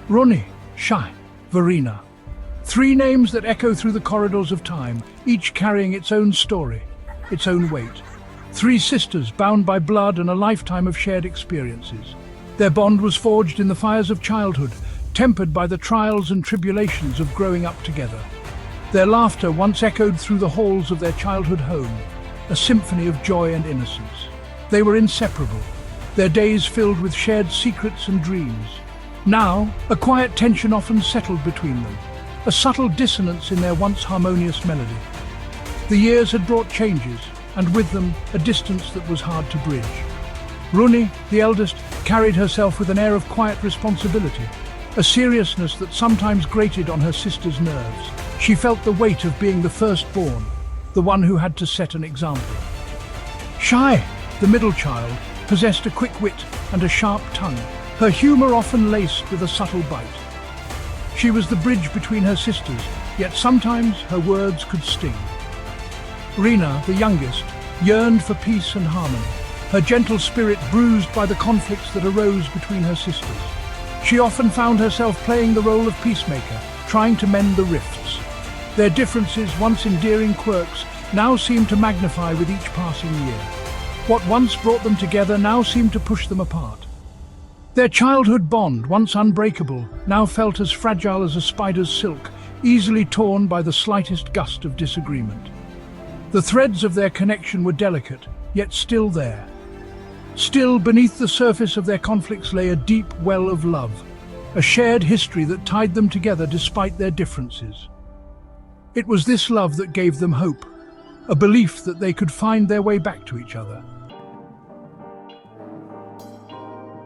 Roni, Shai, Verena. Three names that echo through the corridors of time, each carrying its own story, its own weight. Three sisters bound by blood and a lifetime of shared experiences. Their bond was forged in the fires of childhood, tempered by the trials and tribulations of growing up together. Their laughter once echoed through the halls of their childhood home, a symphony of joy and innocence. They were inseparable, their days filled with shared secrets and dreams. Now, a quiet tension often settled between them, a subtle dissonance in their once harmonious melody. The years had brought changes, and with them, a distance that was hard to bridge. Runi, the eldest, carried herself with an air of quiet responsibility, a seriousness that sometimes grated on her sister's nerves. She felt the weight of being the firstborn, the one who had to set an example. Shai, the middle child, possessed a quick wit and a sharp tongue, her humour often laced with a subtle bite. She was the bridge between her sisters, yet sometimes her words could sting. Rena, the youngest, yearned for peace and harmony, her gentle spirit bruised by the conflicts that arose between her sisters. She often found herself playing the role of peacemaker, trying to mend the rifts. Their differences, once endearing quirks, now seemed to magnify with each passing year. What once brought them together now seemed to push them apart. Their childhood bond, once unbreakable, now felt as fragile as a spider's silk, easily torn by the slightest gust of disagreement. The threads of their connection were delicate, yet still there. Still, beneath the surface of their conflicts lay a deep well of love, a shared history that tied them together despite their differences. It was this love that gave them hope, a belief that they could find their way back to each other.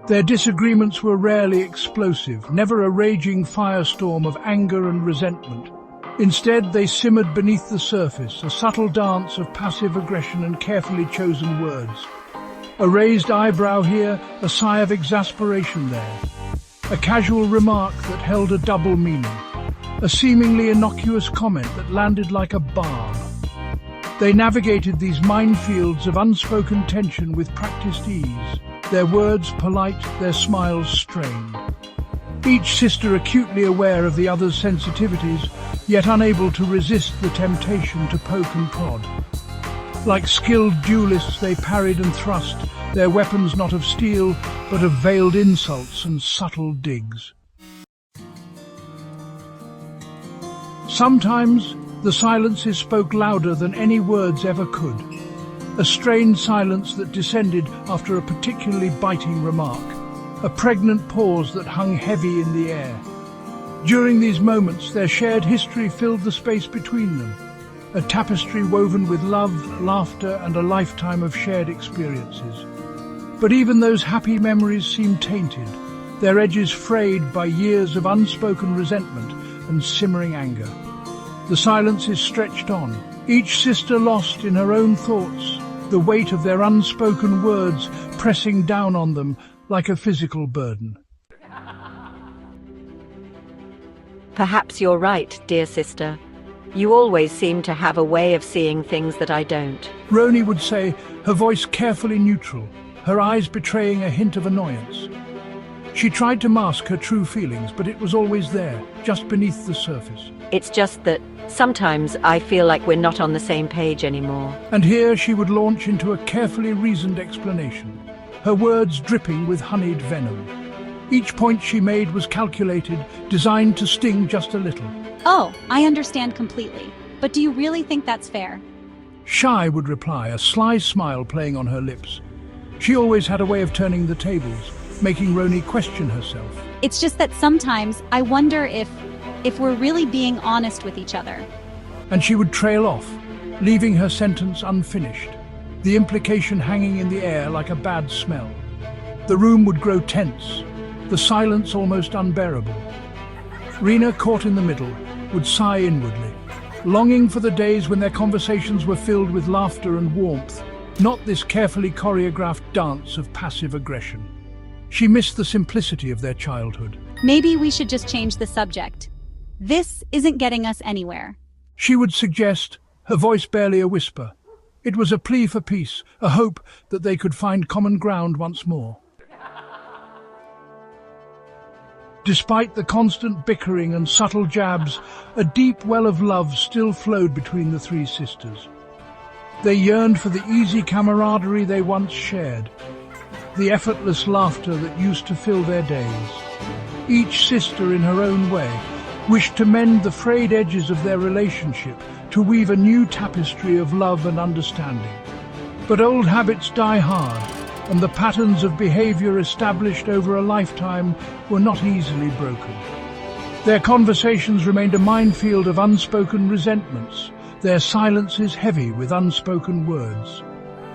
Their disagreements were rarely explosive, never a raging firestorm of anger and resentment. Instead, they simmered beneath the surface, a subtle dance of passive aggression and carefully chosen words. A raised eyebrow here, a sigh of exasperation there. A casual remark that held a double meaning. A seemingly innocuous comment that landed like a balm. They navigated these minefields of unspoken tension with practiced ease, their words polite, their smiles strained. Each sister acutely aware of the other's sensitivities, yet unable to resist the temptation to poke and prod. Like skilled duelists they parried and thrust, their weapons not of steel, but of veiled insults and subtle digs. Sometimes, the silences spoke louder than any words ever could. A strained silence that descended after a particularly biting remark. A pregnant pause that hung heavy in the air. During these moments, their shared history filled the space between them. A tapestry woven with love, laughter, and a lifetime of shared experiences. But even those happy memories seemed tainted, their edges frayed by years of unspoken resentment and simmering anger. The silences stretched on, each sister lost in her own thoughts, the weight of their unspoken words pressing down on them like a physical burden. Perhaps you're right, dear sister. You always seem to have a way of seeing things that I don't. Roni would say, her voice carefully neutral, her eyes betraying a hint of annoyance. She tried to mask her true feelings, but it was always there, just beneath the surface. It's just that sometimes I feel like we're not on the same page anymore. And here she would launch into a carefully reasoned explanation, her words dripping with honeyed venom. Each point she made was calculated, designed to sting just a little. Oh, I understand completely. But do you really think that's fair? Shai would reply, a sly smile playing on her lips. She always had a way of turning the tables, making Roni question herself. It's just that sometimes I wonder if we're really being honest with each other. And she would trail off, leaving her sentence unfinished, the implication hanging in the air like a bad smell. The room would grow tense, the silence almost unbearable. Rena, caught in the middle, would sigh inwardly, longing for the days when their conversations were filled with laughter and warmth, not this carefully choreographed dance of passive aggression. She missed the simplicity of their childhood. Maybe we should just change the subject. This isn't getting us anywhere. She would suggest, her voice barely a whisper. It was a plea for peace, a hope that they could find common ground once more. Despite the constant bickering and subtle jabs, a deep well of love still flowed between the three sisters. They yearned for the easy camaraderie they once shared, the effortless laughter that used to fill their days. Each sister, in her own way, wished to mend the frayed edges of their relationship, to weave a new tapestry of love and understanding. But old habits die hard, and the patterns of behavior established over a lifetime were not easily broken. Their conversations remained a minefield of unspoken resentments, their silences heavy with unspoken words.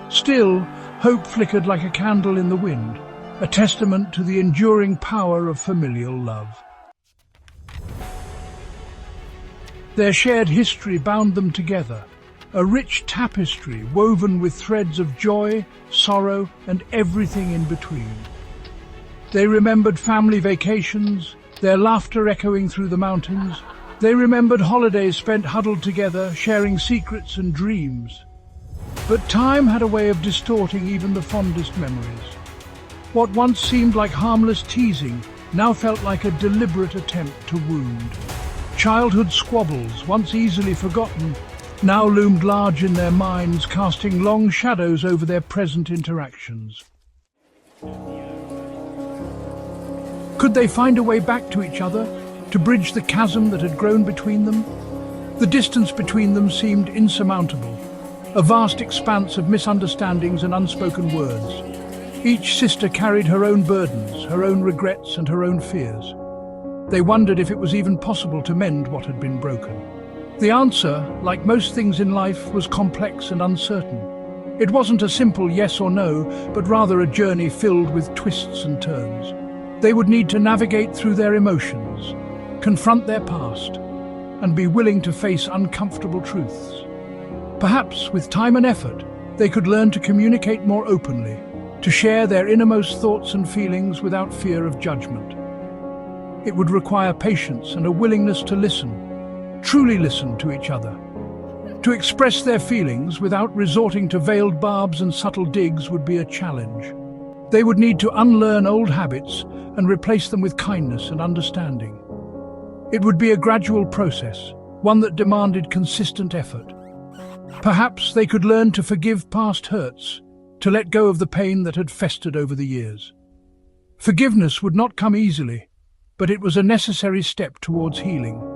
Still, hope flickered like a candle in the wind, a testament to the enduring power of familial love. Their shared history bound them together, a rich tapestry woven with threads of joy, sorrow, and everything in between. They remembered family vacations, their laughter echoing through the mountains. They remembered holidays spent huddled together, sharing secrets and dreams. But time had a way of distorting even the fondest memories. What once seemed like harmless teasing now felt like a deliberate attempt to wound. Childhood squabbles, once easily forgotten, now loomed large in their minds, casting long shadows over their present interactions. Could they find a way back to each other, to bridge the chasm that had grown between them? The distance between them seemed insurmountable, a vast expanse of misunderstandings and unspoken words. Each sister carried her own burdens, her own regrets and her own fears. They wondered if it was even possible to mend what had been broken. The answer, like most things in life, was complex and uncertain. It wasn't a simple yes or no, but rather a journey filled with twists and turns. They would need to navigate through their emotions, confront their past, and be willing to face uncomfortable truths. Perhaps, with time and effort, they could learn to communicate more openly, to share their innermost thoughts and feelings without fear of judgment. It would require patience and a willingness to listen, truly listen to each other. To express their feelings without resorting to veiled barbs and subtle digs would be a challenge. They would need to unlearn old habits and replace them with kindness and understanding. It would be a gradual process, one that demanded consistent effort. Perhaps they could learn to forgive past hurts, to let go of the pain that had festered over the years. Forgiveness would not come easily, but it was a necessary step towards healing.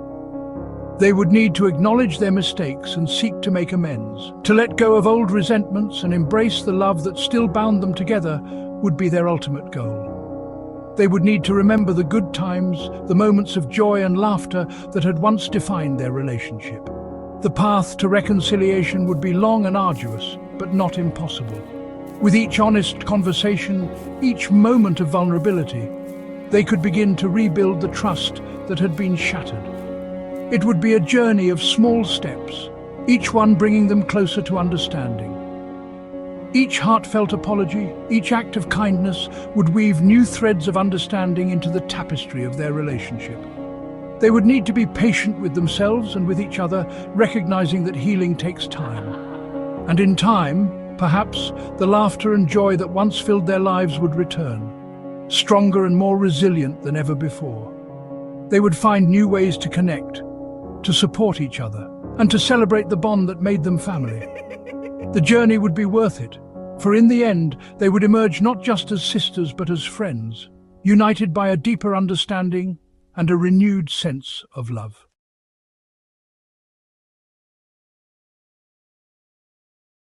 They would need to acknowledge their mistakes and seek to make amends. To let go of old resentments and embrace the love that still bound them together would be their ultimate goal. They would need to remember the good times, the moments of joy and laughter that had once defined their relationship. The path to reconciliation would be long and arduous, but not impossible. With each honest conversation, each moment of vulnerability, they could begin to rebuild the trust that had been shattered. It would be a journey of small steps, each one bringing them closer to understanding. Each heartfelt apology, each act of kindness would weave new threads of understanding into the tapestry of their relationship. They would need to be patient with themselves and with each other, recognizing that healing takes time. And in time, perhaps, the laughter and joy that once filled their lives would return, stronger and more resilient than ever before. They would find new ways to connect, to support each other, and to celebrate the bond that made them family. The journey would be worth it, for in the end, they would emerge not just as sisters but as friends, united by a deeper understanding and a renewed sense of love.